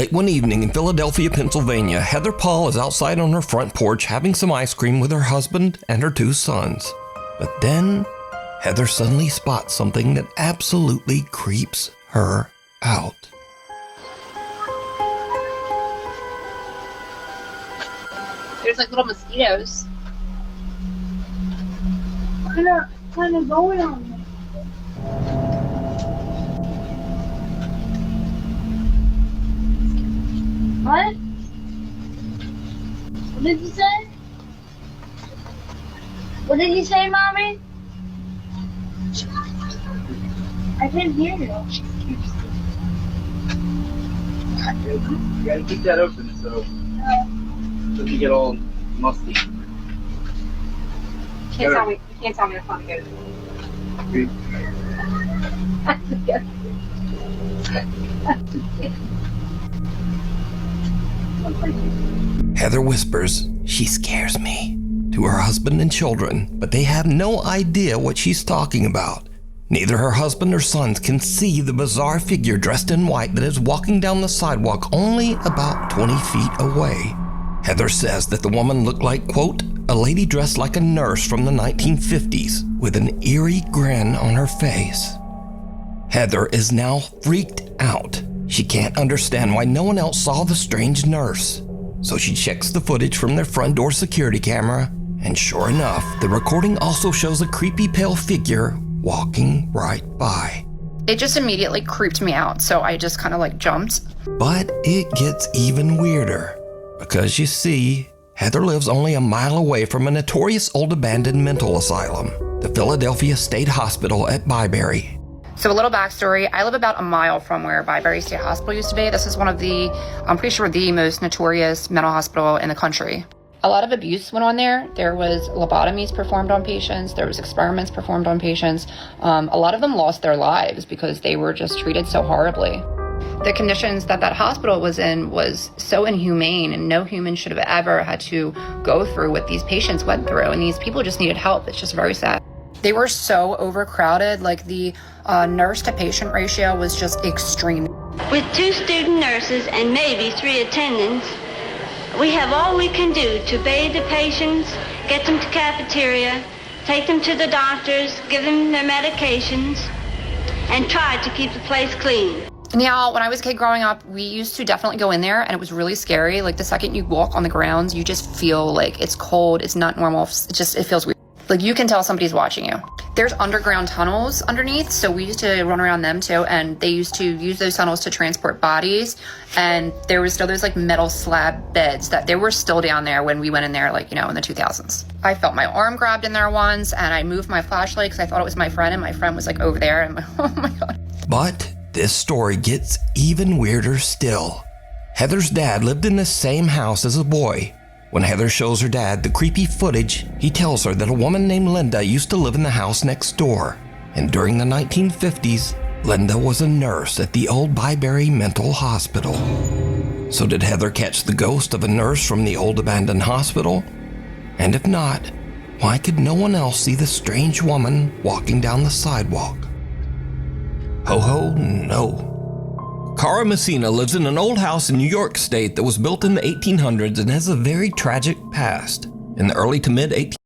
Late one evening in Philadelphia, Pennsylvania, Heather Paul is outside on her front porch having some ice cream with her husband and her 2 sons. But then, Heather suddenly spots something that absolutely creeps her out. There's like little mosquitoes. What kind of going on here? What? What did you say? What did you say, Mommy? I can't hear you. You gotta keep that open so it doesn't get all musty. You can't tell me to find it. Heather whispers, "She scares me," to her husband and children, but they have no idea what she's talking about. Neither her husband or sons can see the bizarre figure dressed in white that is walking down the sidewalk only about 20 feet away. Heather says that the woman looked like, quote, a lady dressed like a nurse from the 1950s with an eerie grin on her face. Heather is now freaked out. She can't understand why no one else saw the strange nurse. So she checks the footage from their front door security camera, and sure enough, the recording also shows a creepy pale figure walking right by. It just immediately creeped me out, so I just kind of like jumped. But it gets even weirder, because you see, Heather lives only a mile away from a notorious old abandoned mental asylum, the Philadelphia State Hospital at Byberry. So a little backstory, I live about a mile from where Byberry State Hospital used to be. This is one of the, I'm pretty sure, the most notorious mental hospital in the country. A lot of abuse went on there. There was lobotomies performed on patients. There was experiments performed on patients. A lot of them lost their lives because they were just treated so horribly. The conditions that that hospital was in was so inhumane, and no human should have ever had to go through what these patients went through. And these people just needed help. It's just very sad. They were so overcrowded, like the nurse to patient ratio was just extreme. With 2 student nurses and maybe 3 attendants, we have all we can do to bathe the patients, get them to cafeteria, take them to the doctors, give them their medications, and try to keep the place clean. Now, when I was a kid growing up, we used to definitely go in there, and it was really scary. Like the second you walk on the grounds, you just feel like it's cold, it's not normal, it feels weird. Like you can tell somebody's watching you. There's underground tunnels underneath, so we used to run around them too, and they used to use those tunnels to transport bodies, and there was still those like metal slab beds that they were still down there when we went in there, like, you know, in the 2000s. I felt my arm grabbed in there once, and I moved my flashlight because I thought it was my friend, and my friend was like over there, and I'm like, oh my God. But this story gets even weirder still. Heather's dad lived in the same house as a boy. When Heather shows her dad the creepy footage, he tells her that a woman named Linda used to live in the house next door. And during the 1950s, Linda was a nurse at the old Byberry Mental Hospital. So did Heather catch the ghost of a nurse from the old abandoned hospital? And if not, why could no one else see the strange woman walking down the sidewalk? Ho ho, no. Cara Messina lives in an old house in New York State that was built in the 1800s and has a very tragic past. In the early to mid 1800s,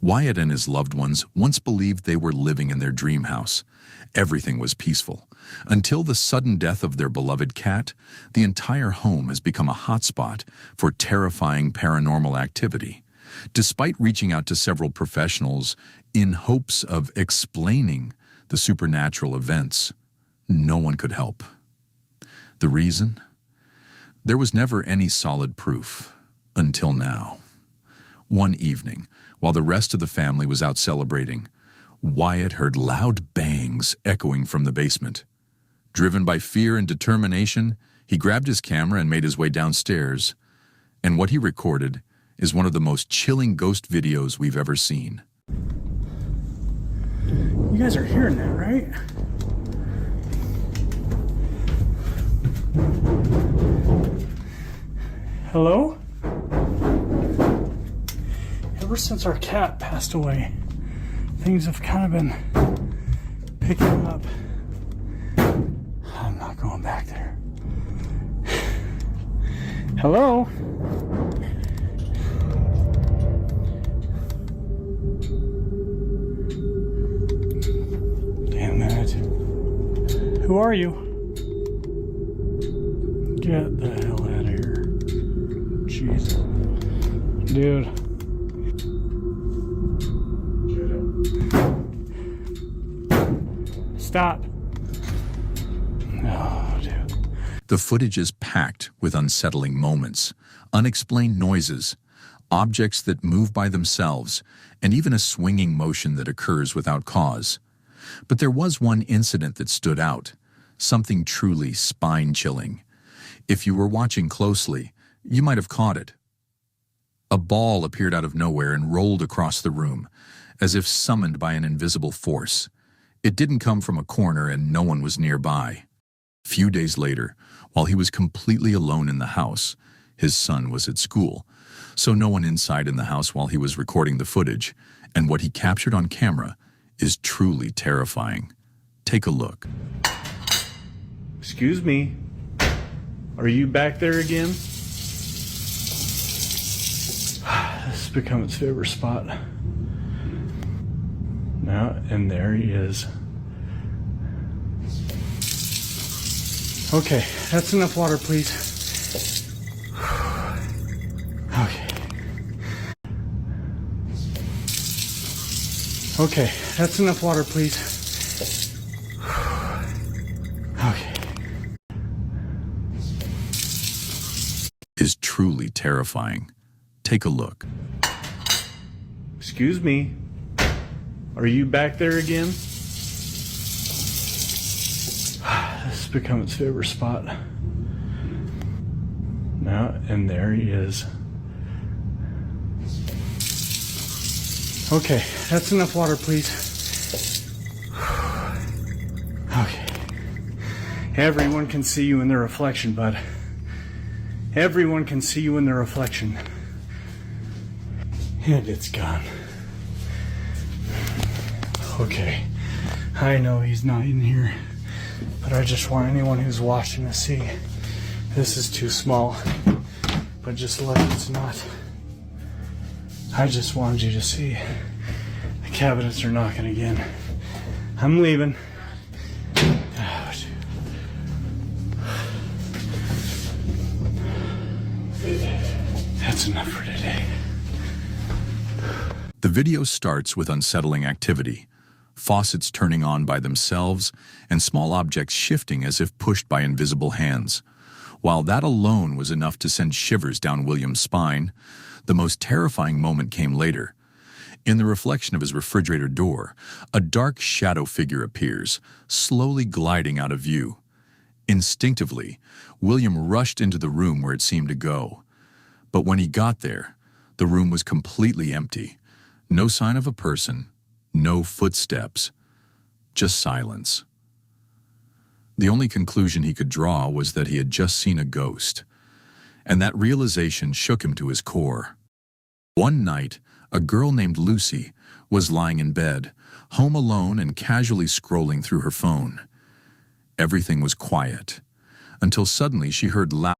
Wyatt and his loved ones once believed they were living in their dream house. Everything was peaceful. Until the sudden death of their beloved cat, the entire home has become a hotspot for terrifying paranormal activity. Despite reaching out to several professionals in hopes of explaining the supernatural events, no one could help. The reason? There was never any solid proof, until now. One evening, while the rest of the family was out celebrating, Wyatt heard loud bangs echoing from the basement. Driven by fear and determination, he grabbed his camera and made his way downstairs, and what he recorded is one of the most chilling ghost videos we've ever seen. You guys are hearing that, right? Hello? Ever since our cat passed away, things have kind of been picking up. I'm not going back there. Hello? Damn it. Who are you? Get the hell out of here. Jesus. Dude. Stop. Oh, dude. The footage is packed with unsettling moments, unexplained noises, objects that move by themselves, and even a swinging motion that occurs without cause. But there was one incident that stood out, something truly spine-chilling. If you were watching closely, you might have caught it. A ball appeared out of nowhere and rolled across the room, as if summoned by an invisible force. It didn't come from a corner and no one was nearby. Few days later, while he was completely alone in the house, his son was at school, so no one inside in the house while he was recording the footage, and what he captured on camera is truly terrifying. Take a look. Excuse me. Are you back there again? This has become its favorite spot. Now, and there he is. Okay, that's enough water, please. Okay. Okay, that's enough water, please. Okay. Is truly terrifying. Take a look. Excuse me. Are you back there again? This has become its favorite spot. Now, and there he is. Okay, that's enough water, please. Okay. Everyone can see you in their reflection, bud. Everyone can see you in their reflection. And it's gone. Okay, I know he's not in here, but I just want anyone who's watching to see. This is too small, but just look, it's not. I just wanted you to see. The cabinets are knocking again. I'm leaving. Oh, that's enough for today. The video starts with unsettling activity. Faucets turning on by themselves, and small objects shifting as if pushed by invisible hands. While that alone was enough to send shivers down William's spine, the most terrifying moment came later. In the reflection of his refrigerator door, a dark shadow figure appears, slowly gliding out of view. Instinctively, William rushed into the room where it seemed to go. But when he got there, the room was completely empty. No sign of a person. No footsteps, just silence. The only conclusion he could draw was that he had just seen a ghost, and that realization shook him to his core. One night, a girl named Lucy was lying in bed, home alone and casually scrolling through her phone. Everything was quiet, until suddenly she heard loud